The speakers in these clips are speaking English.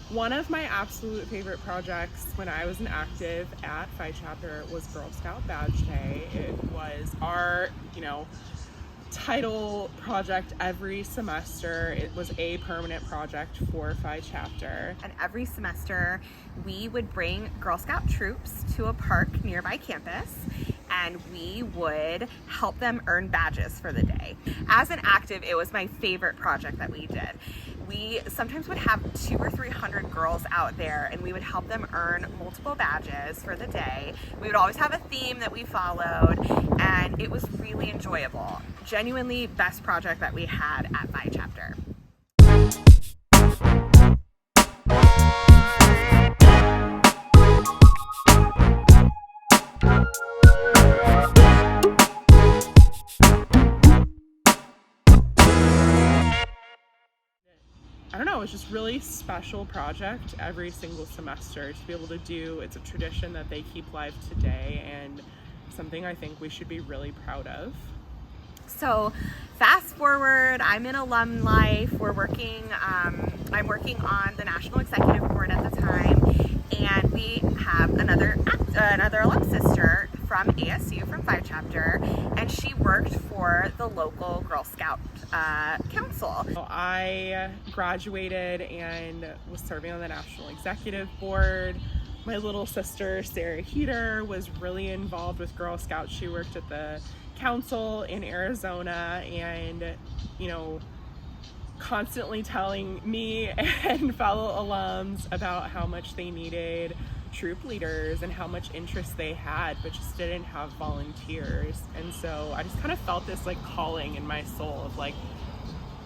One of my absolute favorite projects when I was an active at Phi Chapter was Girl Scout Badge Day. It was our, title project every semester. It was a permanent project for Phi Chapter. And every semester we would bring Girl Scout troops to a park nearby campus, and we would help them earn badges for the day. As an active, it was my favorite project that we did. We sometimes would have 200 or 300 girls out there, and we would help them earn multiple badges for the day. We would always have a theme that we followed, and it was really enjoyable. Genuinely best project that we had at Phi Chapter. I don't know, it's just really special project every single semester to be able to do. It's a tradition that they keep live today, and something I think we should be really proud of. So fast forward, I'm in alum life. I'm working on the National Executive Board at the time, and we have another alum sister from ASU, from Phi Chapter, and she worked for the local Girl Scout Council. I graduated and was serving on the National Executive Board. My little sister, Sarah Heater, was really involved with Girl Scouts. She worked at the council in Arizona and, constantly telling me and fellow alums about how much they needed troop leaders and how much interest they had, but just didn't have volunteers. And so I just kind of felt this calling in my soul of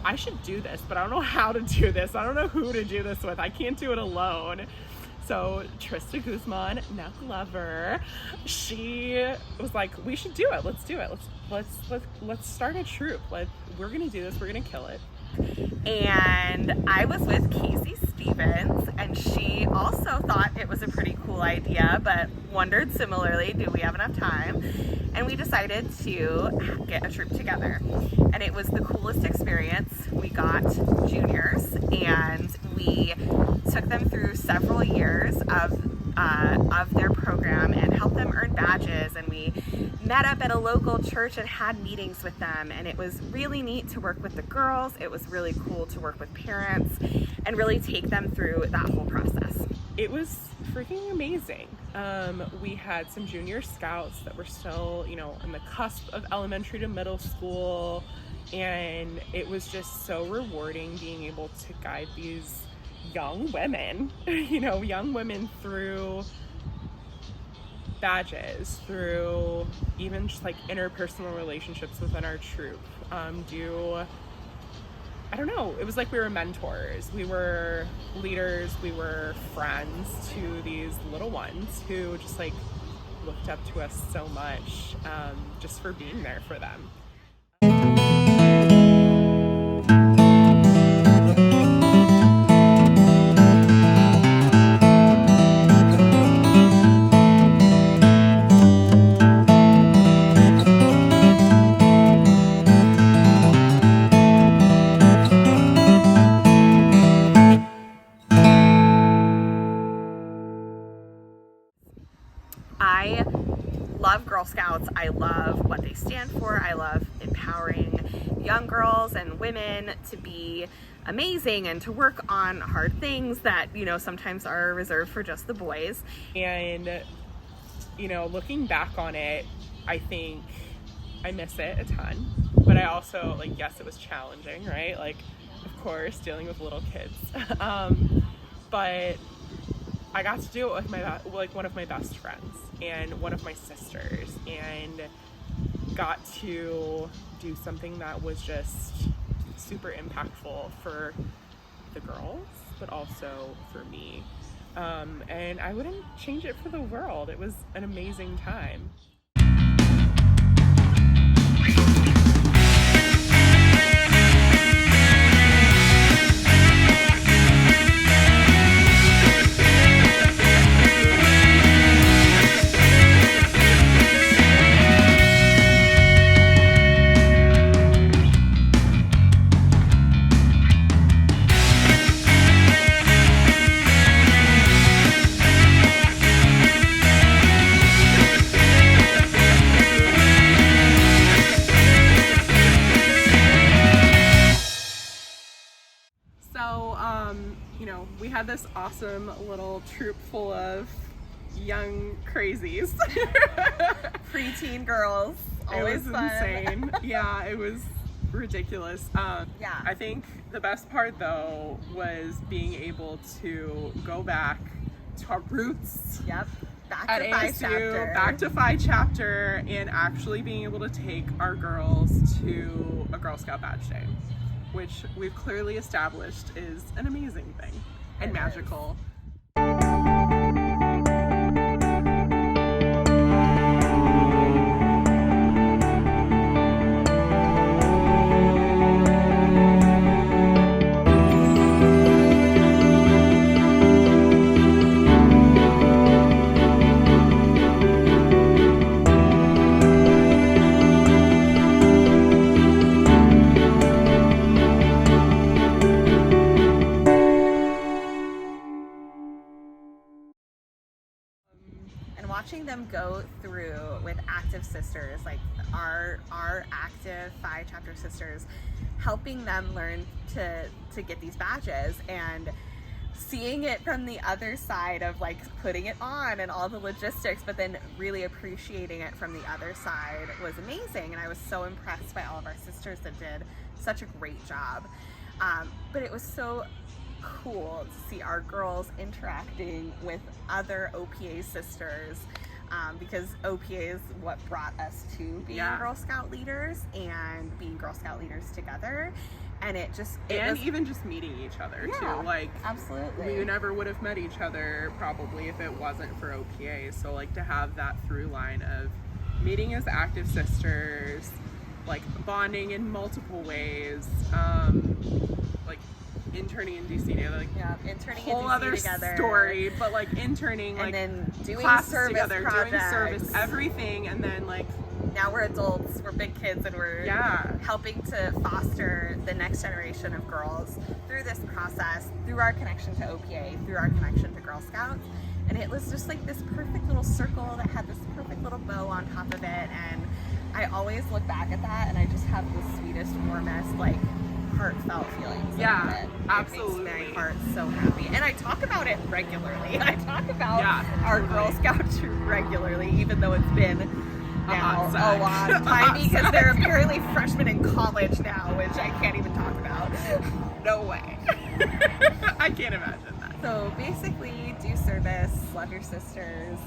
I should do this, but I don't know how to do this. I don't know who to do this with. I can't do it alone. So Trista Guzman, now Glover, she was like, we should do it. Let's do it. Let's start a troop. We're gonna do this. We're gonna kill it. And I was with Kasey Stevens, and she also thought it was a pretty cool idea, but wondered similarly, do we have enough time? And we decided to get a troop together. And it was the coolest experience. We got juniors, and we took them through several years of their program and helped them earn badges, and we met up at a local church and had meetings with them, and it was really neat to work with the girls. It was really cool to work with parents and really take them through that whole process. It was freaking amazing. We had some junior scouts that were still, on the cusp of elementary to middle school, and it was just so rewarding being able to guide these young women, young women through badges, through even just interpersonal relationships within our troop. I don't know, it was like we were mentors, we were leaders, we were friends to these little ones who just looked up to us so much, just for being there for them. I love Girl Scouts. I love what they stand for. I love empowering young girls and women to be amazing and to work on hard things that, sometimes are reserved for just the boys. And, looking back on it, I think I miss it a ton. But I also, yes, it was challenging, right? Of course, dealing with little kids. But I got to do it with one of my best friends and one of my sisters, and got to do something that was just super impactful for the girls, but also for me. And I wouldn't change it for the world. It was an amazing time. had this awesome little troop full of young crazies. Preteen girls. Always it was fun. insane. Yeah, it was ridiculous. Yeah. I think the best part though was being able to go back to our roots. Yep. Back At to Phi ASU, chapter. back to Phi chapter, and actually being able to take our girls to a Girl Scout badge day, which we've clearly established is an amazing thing and magical. Watching them go through with active sisters, like our active Phi chapter sisters, helping them learn to get these badges, and seeing it from the other side of like putting it on and all the logistics, but then really appreciating it from the other side was amazing. And I was so impressed by all of our sisters that did such a great job. But it was so cool to see our girls interacting with other OPA sisters, because OPA is what brought us to being Girl Scout leaders and being Girl Scout leaders together. And it was even just meeting each other too. Like, absolutely, we never would have met each other probably if it wasn't for OPA. So like to have that through line of meeting as active sisters, like bonding in multiple ways, like interning in DC together, like interning whole in DC other together. Story, but like interning, like, and then doing classes service together, projects. doing service, everything, and then like now we're adults, we're big kids, and we're helping to foster the next generation of girls through this process, through our connection to OPA, through our connection to Girl Scouts. And it was just like this perfect little circle that had this perfect little bow on top of it. And I always look back at that and I just have the sweetest, warmest, like heartfelt feelings. Yeah, it absolutely. makes my heart so happy. And I talk about it regularly. I talk about our Girl Scout troop regularly, even though it's been now a long time, because they're apparently freshmen in college now, which I can't even talk about. No way. I can't imagine that. So basically, do service, love your sisters,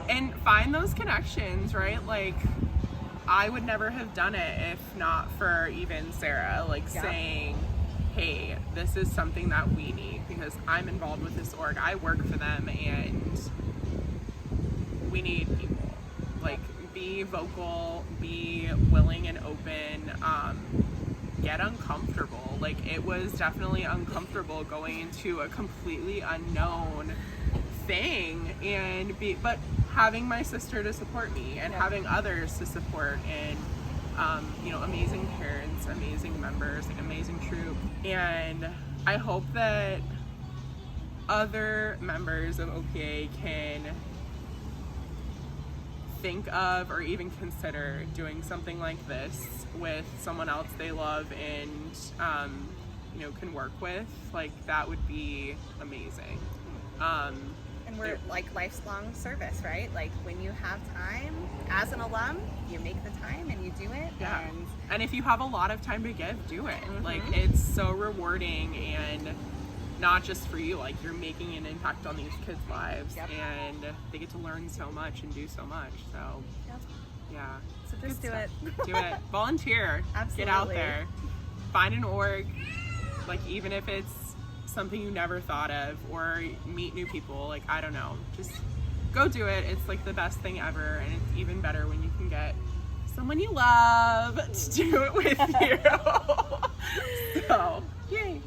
and find those connections, right? Like, I would never have done it if not for even Sarah, like saying, hey, this is something that we need because I'm involved with this org. I work for them and we need people. Like, be vocal, be willing and open, get uncomfortable. Like, it was definitely uncomfortable going into a completely unknown thing, but having my sister to support me and having others to support, and amazing parents, amazing members, like amazing troop. And I hope that other members of OPA can think of or even consider doing something like this with someone else they love and can work with. Like, that would be amazing. And we're like lifelong service, right? Like, when you have time as an alum, you make the time and you do it. Yeah. And if you have a lot of time to give, do it. Like, it's so rewarding, and not just for you, like, you're making an impact on these kids' lives, and they get to learn so much and do so much. So so just do it. Do it. Volunteer. Absolutely. Get out there. Find an org, like, even if it's something you never thought of, or meet new people. Like, I don't know, just go do it. It's like the best thing ever, and it's even better when you can get someone you love to do it with you. So yay.